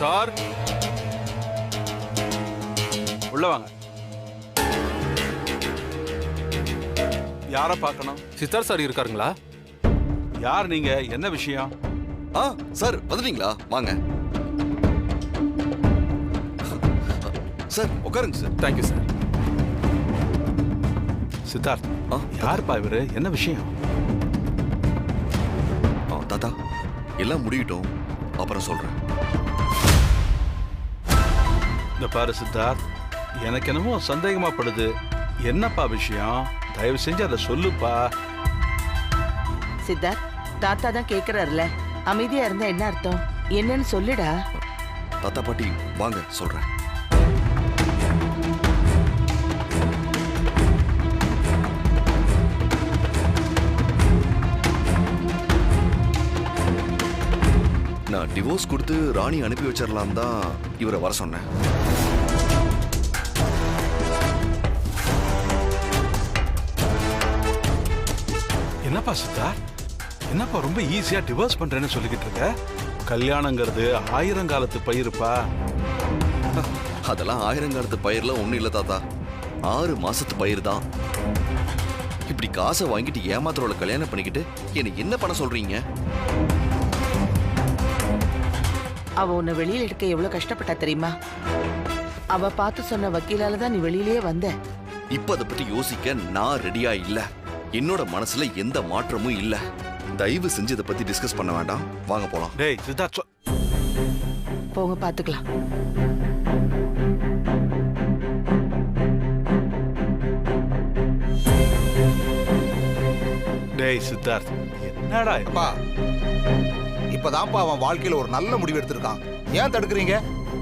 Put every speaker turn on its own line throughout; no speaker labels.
Sir உள்ள வாங்க. யாரை பார்க்கணும்?
சித்தார் சார் இருக்காருங்களா?
யார் நீங்க? என்ன விஷயம்?
சார் வந்துட்டீங்களா? வாங்க சார், உட்காருங்க சார்.
Thank you sir.
சித்தார்த், யாருப்பா இவரு? என்ன விஷயம்?
தாத்தா, எல்லாம் முடியட்டும், அப்புறம் சொல்றேன்.
இந்த பாரு சித்தார்த், எனக்கு என்னமோ சந்தேகமா படுது. என்னப்பா விஷயம்? தயவு செஞ்சு அதை சொல்லுப்பா.
சித்தார்த், தாத்தா தான் கேக்குறாருல, அமைதியா இருந்தா என்ன அர்த்தம்? என்னன்னு சொல்லுடா.
தாத்தா பாட்டி வாங்க சொல்றேன். நான் டிவோர்ஸ் கொடுத்து ராணி அனுப்பி வச்சிடலாம் தான் இவரை வர சொன்னேன்.
என்னப்பா சித்தார்த், என்னப்பா ரொம்ப ஈஸியா டிவோர்ஸ் பண்றேன்னு சொல்லிக்கிட்டு இருக்க? கல்யாணங்கிறது 1000 காலத்து பயிருப்பா.
அதெல்லாம் 1000 காலத்து பயிர்ல ஒண்ணும் இல்ல தாத்தா, 6 மாசத்து பயிர் தான். இப்படி காசை வாங்கிட்டு ஏமாத்திரோட கல்யாணம் பண்ணிக்கிட்டு என்ன என்ன பண்ண சொல்றீங்க?
அவ உன்னை வெளியில எடுக்க எவ்வளவு கஷ்டப்பட்டா தெரியுமா? அவ பார்த்து சொன்ன வக்கீலால தான் நீ வெளியிலேயே வந்த.
இப்ப அதை பத்தி யோசிக்க நான் ரெடியா இல்ல. என்னோட மனசுல எந்த மாற்றமும் இல்ல. தயவு செஞ்சு இதை பத்தி டிஸ்கஸ் பண்ண வேண்டாம். வாங்க போலாம்.
டேய் சித்தார்த்,
போங்க பாத்துக்கலாம்.
டேய் சித்தார்த், என்னடா
அப்பா, இப்பதான்ப்பா அவன் வாழ்க்கையில ஒரு நல்ல முடிவு எடுத்திருக்கான். ஏன் தடுக்கிறீங்க?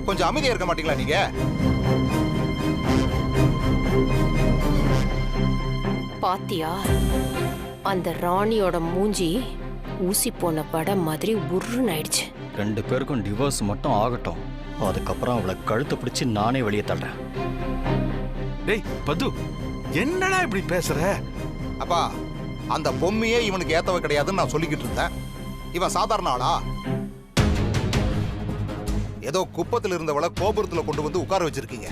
கொஞ்சம் அமைதியா இருக்க மாட்டீங்களா நீங்க?
பாத்தியா, அந்த ராணியோட மூஞ்சி ஊசி போன படம் மாதிரி உருன்னு ஆயிடுச்சு.
2 பேருக்கும் டிவோர்ஸ் மட்டும் ஆகட்டும், அதுக்கப்புறம் அவளை கழுத்தை பிடிச்சி நானே வெளியே தள்ளுறேன்.
டேய் பது, என்னடா இப்படி பேசுற?
அப்பா, அந்த பொம்மையே இவனுக்கு ஏத்தவ கிடையாதுன்னு நான் சொல்லிக்கிட்டு இருந்தேன். இவன் சாதாரண ஆளா? ஏதோ குப்பத்தில் இருந்தவளை கோபுரத்துல கொண்டு வந்து உட்கார வச்சிருக்கீங்க.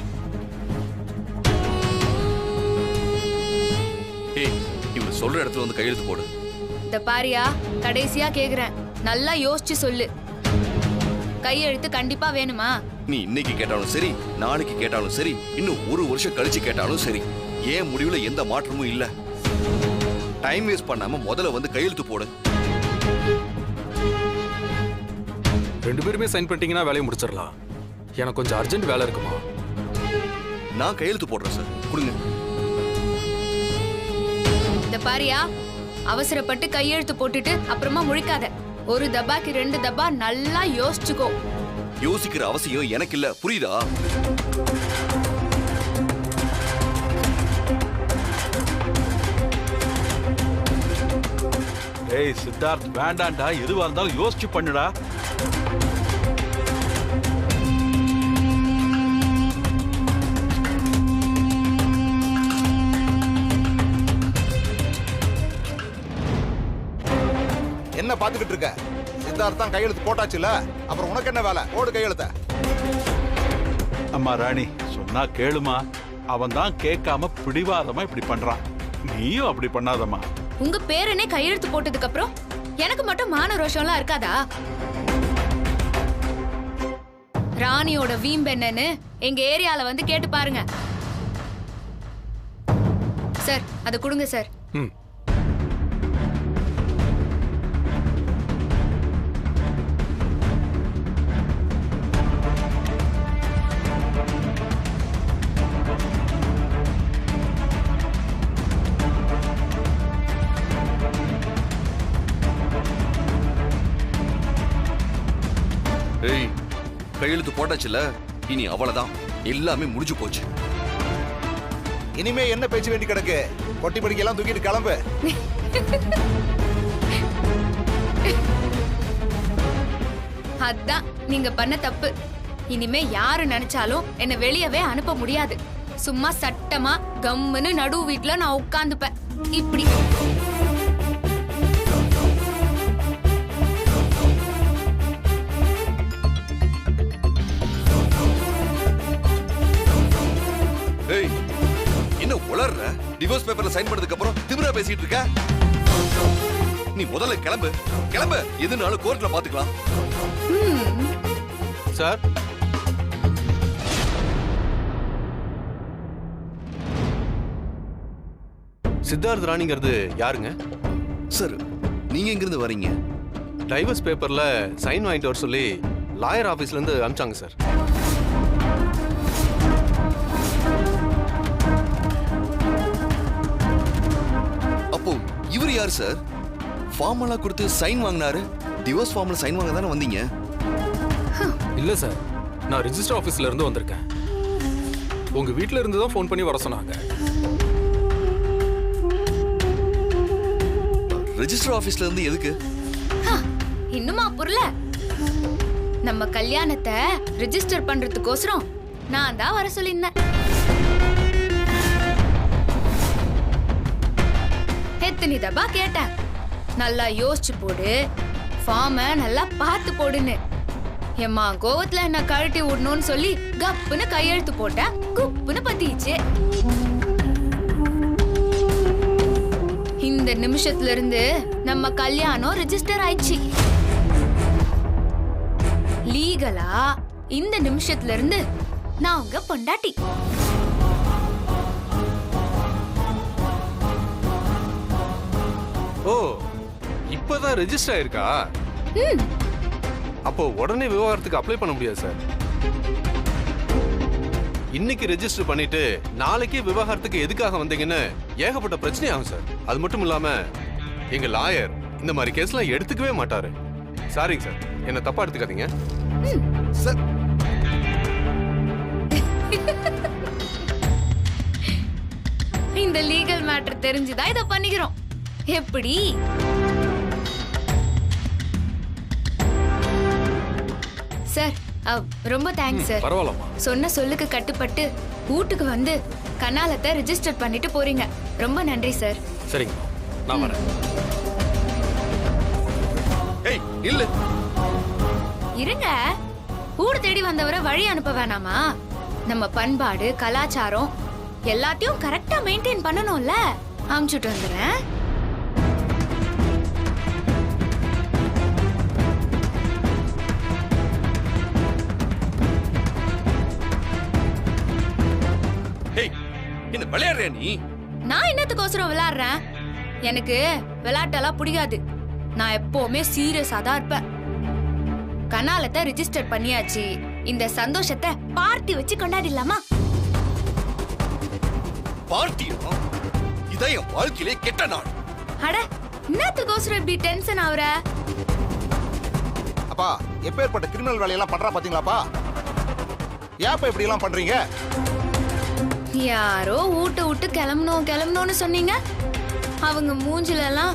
இவர் சொல்ற இடத்துல வந்து கையெழுத்து போடு.
இந்த பாரியா, கடைசியா கேக்குறேன், நல்லா யோசிச்சு சொல்லு. கையெழுத்து கண்டிப்பா வேணுமா?
நீ இன்னைக்கு கேட்டாலும் சரி, நாளைக்கு கேட்டாலும் சரி, இன்னும் 1 வருஷம் கழிச்சு கேட்டாலும் சரி, ஏன் முடிவுல எந்த மாற்றமும் இல்ல. டைம் வேஸ்ட் பண்ணாம முதல்ல வந்து கையெழுத்து போடு.
2 பேருமே சைன் பண்ணிட்டீங்கன்னா வேலையை முடிச்சிடலாம். எனக்கு கொஞ்சம் அர்ஜென்ட் வேலை இருக்குமா?
நான் கையெழுத்து போடுறேன் சார், கொடுங்க.
இந்த பாரியா, அவசரப்பட்டு கையெழுத்து போட்டுட்டு அப்புறமா முழிக்காத. ஒரு தபாக்கு 2 தபா நல்லா யோசிச்சுக்கோ.
யோசிக்கிற அவசியம் எனக்கு இல்ல, புரியுதா?
டேய் சித்தார்த், வேண்டாண்டா. எதுவா இருந்தாலும் யோசிச்சு பண்ணுடா.
என்ன பாத்துக்கிட்டு இருக்க? சித்தார்த் தான் கையெழுத்து போட்டாச்சுல, அப்புறம் உனக்கு என்ன வேலை? ஓடு கையெழுத்த.
அம்மா ராணி, சொன்னா கேளுமா. அவன் தான் கேட்காம பிடிவாதமா இப்படி பண்றான். நீயும் அப்படி பண்ணாதம்மா.
உங்க பேரனே கையெழுத்து போட்டதுக்கு அப்புறம் எனக்கு மட்டும் மான ரோஷம்லாம் இருக்காதா? ராணியோட வீம்பு என்னன்னு எங்க ஏரியால வந்து கேட்டு பாருங்க. சார், அதை கொடுங்க சார்.
கையெழுத்து போட்டாச்சுல, இனி அவ்வளவுதான், எல்லாமே முடிஞ்சு போச்சு.
இனிமே என்ன பேச்சு வேண்டி கிடக்கு? கொட்டி படிக்கலாம் தூக்கிட்டு கிளம்பு.
அதான் நீங்க பண்ண தப்பு. இனிமே யாரு நினைச்சாலும் என்ன வெளியவே அனுப்ப முடியாது. சும்மா சட்டமா கம்முன்னு நடு வீட்டுல நான் உட்கார்ந்துப்பேன். இப்படி
திமிரா பேசிட்டு இருக்க? நீ முதல்ல கிளம்பு கிளம்பு, எதுனாலும் கோர்ட்ல பாத்துக்கலாம்.
சார், சித்தார்த் ராணிங்கிறது யாருங்க?
சார், நீங்க எங்க இருந்து வரீங்க?
டைவர்ஸ் பேப்பர்ல சைன் வாங்கிட்டு வர சொல்லி லாயர் ஆபீஸ்ல இருந்து அனுப்பிச்சாங்க சார்.
அப்போ இவர் யார் சார்? ஃபார்ம் எல்லாம் கொடுத்து சைன் வாங்கினாரு. டிவோர்ஸ் ஃபார்ம்ல சைன் வாங்க தானே வந்தீங்க?
இல்ல சார், நான் ரிஜிஸ்டர் ஆபீஸ்ல இருந்து வந்திருக்கேன். உங்க வீட்ல இருந்து தான் ஃபோன் பண்ணி வர சொன்னாங்க.
ரெஜிஸ்டர் ஆபீஸ்ல இருந்து எதுக்கு?
இன்னுமா புரியல? நம்ம கல்யாணத்தை ரெஜிஸ்டர் பண்றதுக்கோசரம் நான் தான் வர சொல்லியிருந்தேன். எத்தனை தபா கேட்டேன், நல்லா யோசிச்சு போடு, ஃபார்ம நல்லா பார்த்து போடுன்னு. எம்மா கோவத்துல என்ன கழட்டி விடணும்னு சொல்லி கப்புன்னு கையெழுத்து போட்டேன், குப்புன்னு பத்திச்சு. இந்த நிமிஷத்துல இருந்து நம்ம கல்யாணம் ரெஜிஸ்டர் ஆயிடுச்சு. லீகலா இந்த நிமிஷத்துல இருந்து நான் உங்க பொண்டாட்டி.
ஓ, இப்பதான் ரெஜிஸ்டர் ஆயிருக்கா? அப்போ உடனே விவாகரத்துக்கு அப்ளை பண்ண முடியாது சார். இன்னைக்கு ரெஜிஸ்டர் பண்ணிட்டு நாளைக்கே விவாகரத்துக்கு எதுக்காக வந்தீங்கன்னு ஏகப்பட்ட பிரச்சனை ஆகும் சார். அது மட்டும் இல்லாம எங்க லாயர் இந்த மாதிரி கேஸ்லாம் எடுத்துக்கவே மாட்டாரு. சாரிங்க சார், என்ன தப்பா எடுத்துக்காதீங்க
சார்.
இந்த லீகல் மேட்டர் தெரிஞ்சுதான் இத பண்ணிக்கிறோம். எப்படி? சார், ரொம்ப தேங்க்ஸ் சார்.
பரவாயில்லம்மா.
சொன்ன சொல்லுக்கு கட்டுப்பட்டு வீட்டுக்கு வந்து கனாலத்தை ரெஜிஸ்டர் பண்ணிட்டு போறீங்க. ரொம்ப நன்றி சார்.
சரிங்க, நான் வரேன்.
ஏய், இல்ல.
இருங்க, ஊடு தேடி வந்தவரை வழி அனுப்ப வேணாமா? நம்ம பண்பாடு கலாச்சாரம் எல்லாத்தையும் கரெக்டா மெயின்டைன் பண்ணணும்ல. அனுப்பிச்சுட்டு வந்துடுறேன்.
ஏய், என்ன விளையாடுறியா நீ?
நான் என்னத்துக்கோசரம் விளையாடுறேன்? எனக்கு விளையாட்டெல்லாம் பிடிக்காது. நான் எப்பவுமே சீரியஸா தான் இருப்பேன். கனாலத்தை ரெஜிஸ்டர் பண்ணியாச்சு. இந்த சந்தோஷத்தை பார்ட்டி வச்சு கொண்டாடிடலாமா?
பார்ட்டியா? இதான் என் வாழ்க்கையிலே கெட்ட நாள்.
அட, என்னத்துக்கோசரம் இப்படி டென்ஷன் ஆகுற?
அப்பா, எப்பேற்பட்ட கிரிமினல் வேலையெல்லாம் பண்றா பாத்தீங்களாப்பா? ஏப்பா இப்படி எல்லாம் பண்றீங்க?
யாரோ ஊட்ட விட்டு கிளம்பணும்னு சொன்னீங்க. அவங்க மூஞ்சில எல்லாம்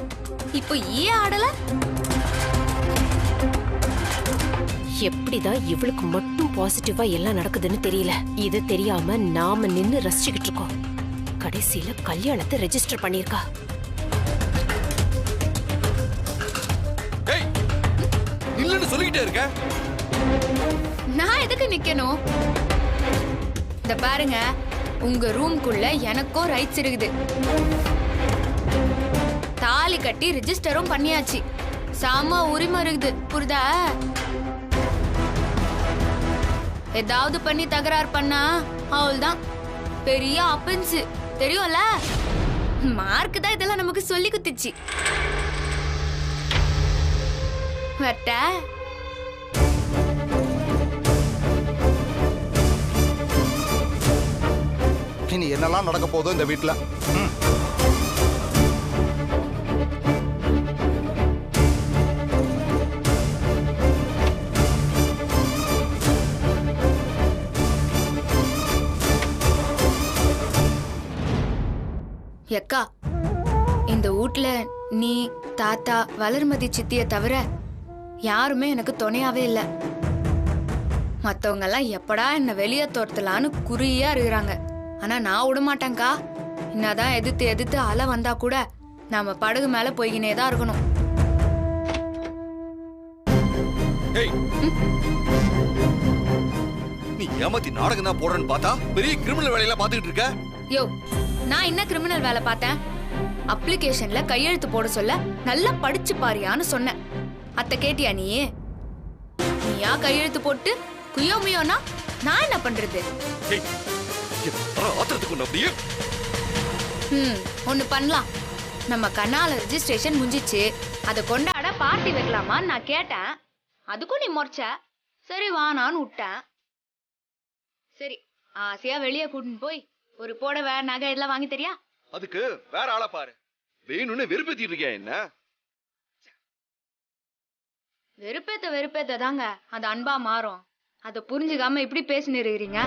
இப்போ ஏன் ஆடல?
எப்படிதான் இவளுக்கு மட்டும் பாசிட்டிவா எல்லாம் நடக்குதுன்னு தெரியல. இது தெரியாம நாம நின்னு ரசிச்சுக்கிட்டு இருக்கோம். கடைசியில கல்யாணத்தை ரெஜிஸ்டர் பண்ணிருக்கா.
ஏய், இல்லன்னு சொல்லிக்கிட்டே இருக்க.
நான் எதுக்கு நிக்கணும்? இந்த பாருங்க, உங்க ரூம்குள்ள எனக்கும் ரைட்ஸ் இருக்குது. தாலி கட்டி ரெஜிஸ்டரும் பண்ணியாச்சு. சாம உரிமை இருக்குது, புரியுதா? ஏதாவது பண்ணி தகராறு பண்ணா அவள்தான் பெரிய ஆபன்ஸ், தெரியும்ல? மார்க் தான் இதெல்லாம் நமக்கு சொல்லி குத்துச்சு. வட்ட
இனி என்னெல்லாம் நடக்க போதோ இந்த வீட்டுல.
எக்கா, இந்த வீட்ல நீ, தாத்தா, வளர்மதி சித்திய தவிர யாருமே எனக்கு துணையாவே இல்ல. மத்தவங்க எல்லாம் எப்படா என்ன வெளியே தோர்த்தலான்னு குறியா இருக்கிறாங்க. ஆனா நான் விட மாட்டேன்க்கா. என்னதான் எதிர்த்து அலை வந்தா கூட நாம படகு மேல போய்கினே தான் இருக்கணும்.
நீ ஏமாத்தி நாடகம் தான் போடுறன்னு பார்த்தா பெரிய கிரிமினல் வேலையெல்லாம் பார்த்துக்கிட்டு இருக்க.
யோ, நான் என்ன கிரிமினல் வேலை பார்த்தேன்? அப்ளிகேஷன்ல கையெழுத்து போட சொல்ல நல்லா படிச்சு பாரியான்னு சொன்னேன். அத்தை கேட்டியா நீயா கையெழுத்து போட்டு குய்யோ முயோனா நான் என்ன பண்றது? ஒண்ணு பண்ணலாம். நம்ம கண்ணால ரெஜிஸ்ட்ரேஷன் முடிஞ்சிச்சு, அதை கொண்டாட பார்ட்டி வைக்கலாமான்னு நான் கேட்டேன். அதுக்கும் நீ முறைச்ச. சரி வானான்னு விட்டேன். சரி ஆசையா வெளியே கூட்டின்னு போய் ஒரு புடவை நகை எல்லாம் வாங்கி தெரியா?
அதுக்கு வேற ஆளை பாரு. வேணும்னு வெறுப்பேத்திட்டு இருக்கியா என்ன?
வெறுப்பேத்த தாங்க அது அன்பா மாறும். அதை புரிஞ்சுக்காம இப்படி பேசினு இருக்கிறீங்க.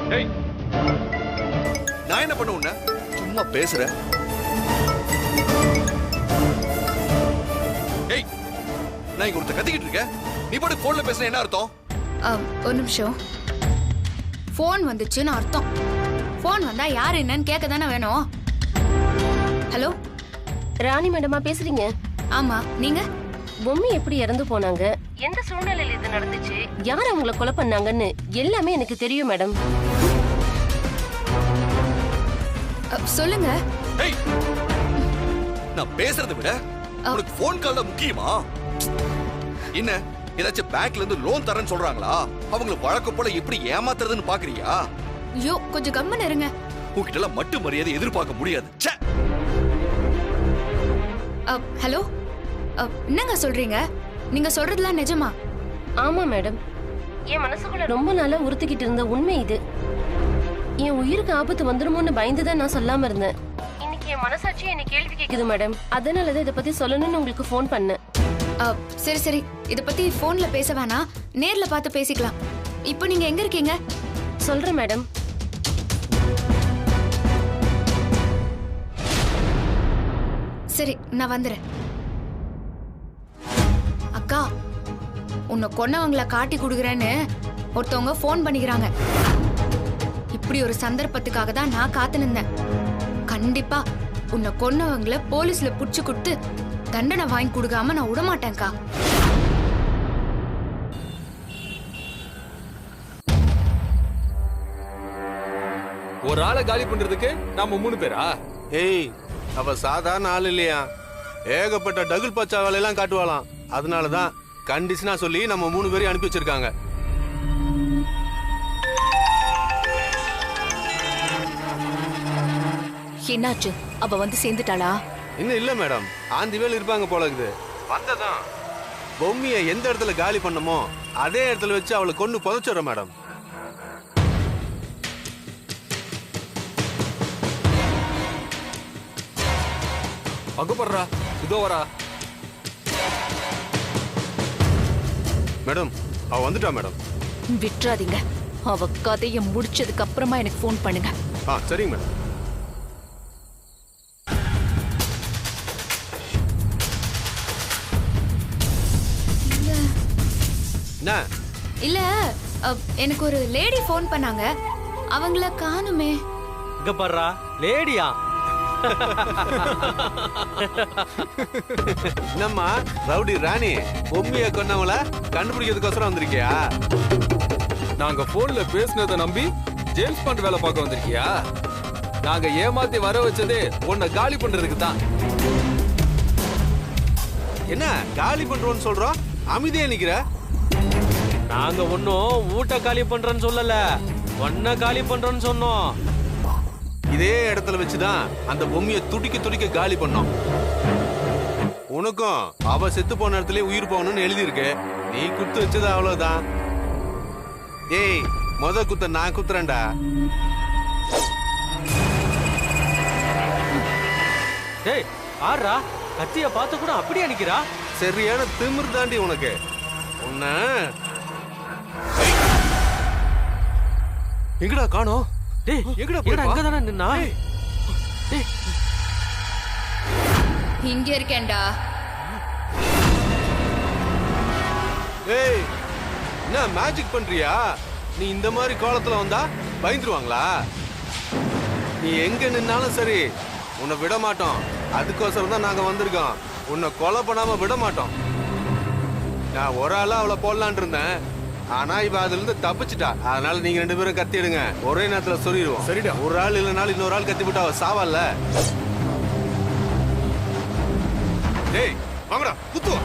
நான் என்ன பண்ண உன்ன? சும்மா பேசுற. ஏய், நான் இங்க ஒருத்த கத்திக்கிட்டு இருக்கேன். நீ பாட்டு போன்ல பேசுன என்ன அர்த்தம்?
ஒரு நிமிஷம். போன் வந்துச்சுன்னு அர்த்தம். போன் வந்தா யாரு என்னன்னு கேட்க தானே வேணும். ஹலோ,
ராணி மேடமா பேசுறீங்க?
ஆமா, நீங்க?
பொம்மி எப்படி இறந்து போனாங்க, எந்த சூழ்நிலையில இது நடந்துச்சு, யார் அவங்கள கொலை பண்ணாங்கன்னு எல்லாமே எனக்கு தெரியும் மேடம்.
சொல்லுங்க.
நான் பேசுறதை விட உனக்கு போன் கால்ல முக்கியமா? என்ன ஏதாச்சும் பேங்க்ல இருந்து லோன் தரேன்னு சொல்றாங்களா? அவங்கள வழக்கம் போல எப்படி ஏமாத்துறதுன்னு பாக்குறியா?
ஐயோ, கொஞ்சம் கம்மன் இருங்க.
உங்ககிட்ட எல்லாம் மட்டும் மரியாதை எதிர்பார்க்க முடியாது.
ஹலோ, என்னங்க சொல்றீங்க? நீங்க சொல்றதுலாம் நிஜமா?
ஆமா மேடம், என் மனசுக்குள்ள ரொம்ப நாளா உறுத்திக்கிட்டு இருந்த உண்மை இது. என் உயிருக்கு ஆபத்து வந்துருமோன்னு பயந்துதான் நான் சொல்லாம இருந்தேன். இன்னைக்கு என் மனசாட்சி என்ன கேள்வி கேக்குது மேடம். அதனாலதான் இதை பத்தி சொல்லணும்னு உங்களுக்கு போன் பண்ணேன்.
சரி சரி, இத பத்தி போன்ல பேச வேணாம், நேர்ல பார்த்து பேசிக்கலாம். இப்போ நீங்க எங்க இருக்கீங்க?
சொல்றேன் மேடம்.
சரி, நான் வந்துறேன். அக்கா, உன்னை கொன்னவங்கள காட்டி கொடுக்குறேன்னு ஒருத்தவங்க போன் பண்ணிக்கிறாங்க. இப்படி ஒரு சந்தர்ப்பத்துக்காக தான் நான் காத்து நின்றேன். கண்டிப்பா உன்னை கொன்னவங்கள போலீஸ்ல புடிச்சு கொடுத்து தண்டனை வாங்கி கொடுக்காம நான் விடமாட்டேன்க்கா.
ஒரு ஆளை காலி பண்றதுக்கு நாம 3 பேரா?
ஏய், அவ சாதாரண ஆள் இல்லையா, ஏகப்பட்ட டகுல் பச்சா வேலையெல்லாம் காட்டுவாளாம். அதனாலதான் கண்டிஷனா சொல்லி நம்ம 3 பேரையும் அனுப்பி வச்சிருக்காங்க.
என்னாச்சு? அவ வந்து சேர்ந்துட்டாளா?
இன்னும் இல்ல மேடம், ஆந்தி வேல் இருப்பாங்க போல இருக்குது. வந்ததான் பொம்மியை எந்த இடத்துல காலி பண்ணமோ அதே இடத்துல வச்சு அவளை கொண்டு புதைச்சிடுற மேடம்.
அகுபர்ரா, இதோ வரா.
மேடம், அவ வந்துட்டா மேடம்.
விட்டுறாதீங்க. அவ கதையை முடிச்சதுக்கு அப்புறமா எனக்கு போன் பண்ணுங்க.
சரிங்க மேடம்.
இல்ல, எனக்கு ஒரு லேடி போன் பண்ணாங்க, அவங்கள காணுமே.
இங்க பாருடா, லேடியா?
என்னம்மா ரவுடி ராணி, பொம்மியை கொன்னவங்கள கண்டுபிடிக்கிறதுக்கோசரம் வந்திருக்கியா?
நாங்க போன்ல பேசினதை நம்பி ஜேம்ஸ் பாண்ட் வேலை பார்க்க வந்திருக்கியா? நாங்க ஏமாத்தி வர வச்சதே உன்னை காலி பண்றதுக்கு தான்.
என்ன காலி பண்றோம்னு சொல்றோம், அமைதியா நிக்கிற?
நாங்க ஒன்னும் ஊட்ட காலி பண்றோன்னு சொல்லல, ஒன்ன காலி பண்றோன்னு சொன்னோம்.
இதே இடத்துல வச்சுதான் அந்த பொம்மியை துடிக்க துடிக்க காலி பண்ணோம். உனக்கும் அவ செத்து போன இடத்துல உயிர் போகணும்னு எழுதி இருக்கு. நீ குத்து வச்சது அவ்வளவுதான். ஏய், முத குத்த நான் குத்துறேன்டா.
டேய், ஆறா கத்திய பார்த்து கூட அப்படியே நிக்கிறா.
சரியான திமிர் தாண்டி உனக்கு. உன்ன எங்கடா காணோம்?
டேய்,
எங்கடா
போய் அங்கதானே நின்னா?
டேய்,
இங்க இருக்கேன்டா.
ஏய், என்ன மேஜிக் பண்றியா? நீ இந்த மாதிரி கோலத்துல வந்தா பயந்துருவாங்களா? நீ எங்க நின்னாலும் சரி, உன்னை விட மாட்டோம். அதுக்கோசரம் தான் நாங்க வந்திருக்கோம். உன்னை கொலை பண்ணாம விட மாட்டோம். நான் ஒரு ஆளா அவளை போடலான் இருந்தேன், ஆனா இவ அதுல இருந்து தப்பிச்சுட்டா. அதனால நீங்க 2 பேரும் கத்தி எடுங்க, ஒரே நேரத்துல சொல்லிடுவோம். சரிடா. ஒரு ஆள் இல்லைனாலும் இன்னொரு ஆள் கத்தி விட்டா அவ சாவல்ல. டேய் வாங்கடா குத்துவா.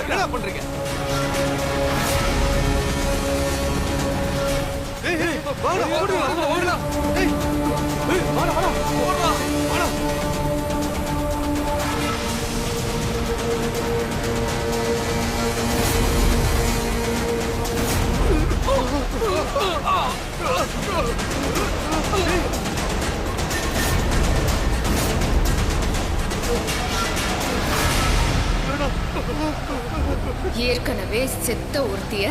என்ன பண்றீங்க?
ஏற்கனவே செத்த ஒருத்திய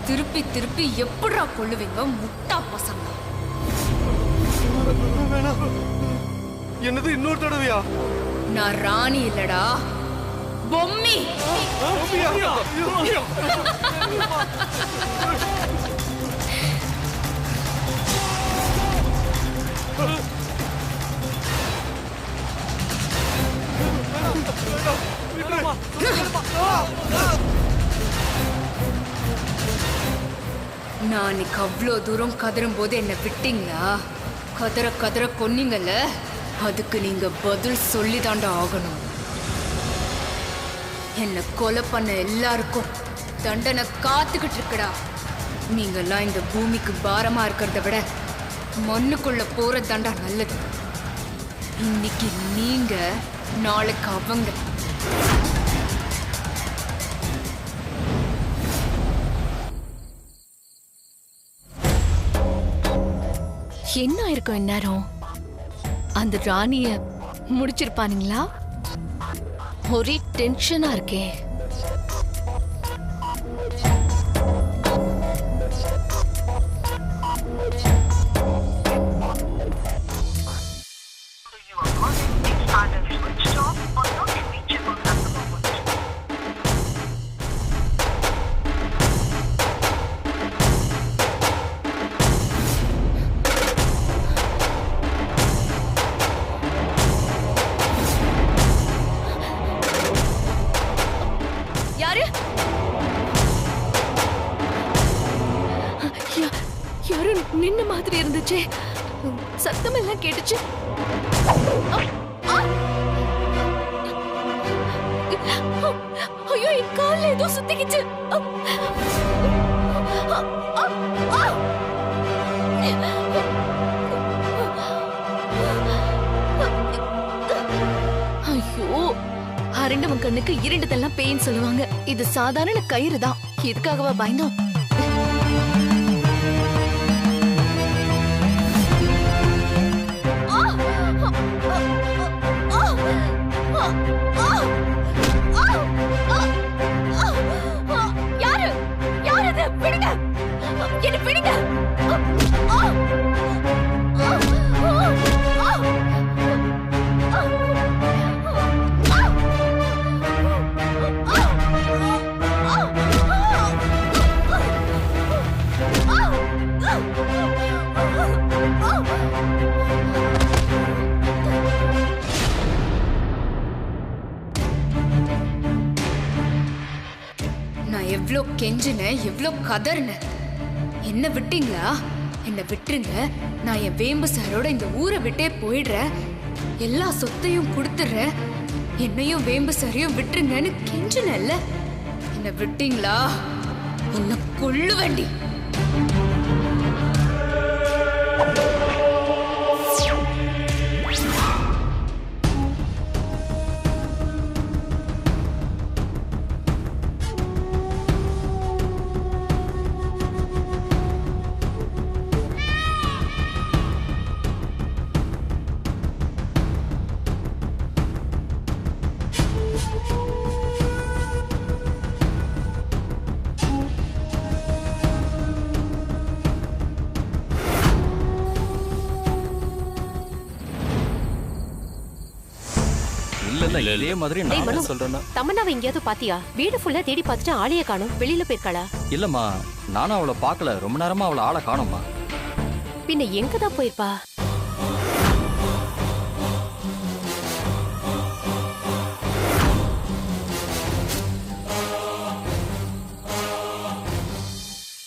திருப்பி திருப்பி எப்படா கொள்ளுவீங்க முட்டா பசங்க?
என்னது இன்னொரு தடவையா?
நான் ராணி இல்லடா, பொம்மி. நான் அன்னைக்கு அவ்வளோ தூரம் கதறும் போது என்ன விட்டீங்களா? கதற கதற கொன்னீங்கல்ல, அதுக்கு நீங்க பதில் சொல்லிதாண்டா ஆகணும். என்ன கொலை பண்ண எல்லாருக்கும் தண்டனை காத்துக்கிட்டு இருக்குடா. நீங்கெல்லாம் இந்த பூமிக்கு பாரமா இருக்கிறத விட மண்ணுக்குள்ள போறதாண்டா நல்லது. இன்னைக்கு நீங்க, நாளைக்கு அவங்க.
என்ன இருக்கும் இந்நேரம்? அந்த ராணிய முடிச்சிருப்பானுங்களா? ஒரே டென்ஷனா இருக்கே. யாரும் நின்ன மாதிரி இருந்துச்சு. சத்தம் எல்லாம் கேட்டுச்சு. ஐயோ, என் கால்ல ஏதோ சுத்திக்கிச்சு. ஐயோ, அரண்டவன் கண்ணுக்கு இரண்டுதெல்லாம் பேயின் சொல்லுவாங்க. இது சாதாரண கயிறு தான். இதுக்காகவா பயந்தோம்?
எவ்வளோ கெஞ்சின, எவ்வளோ கதர்ன. என்ன விட்டீங்களா? என்ன விட்டுருங்க. நான் என் வேம்பு சாரோட இந்த ஊரை விட்டே போயிடுறேன். எல்லா சொத்தையும் கொடுத்துடுறேன். என்னையும் வேம்பு சாரையும் விட்டுருங்கன்னு கெஞ்சினல்ல. என்ன விட்டீங்களா? என்ன கொள்ளு வேண்டி.
இல்ல இல்ல இதே மாதிரி
டேய் மனு,
நான் சொல்றேன்னா
தமன்னாவை எங்கேயாவது பாத்தியா? வீடு ஃபுல்லா தேடி பார்த்துட்டு ஆளையே காணோம். வெளியில போயிருக்காளா?
இல்லம்மா நானும் அவளை பார்க்கல, ரொம்ப நேரமா அவளை ஆளை காணோம்மா.
பின்ன எங்கதான் போயிருப்பா?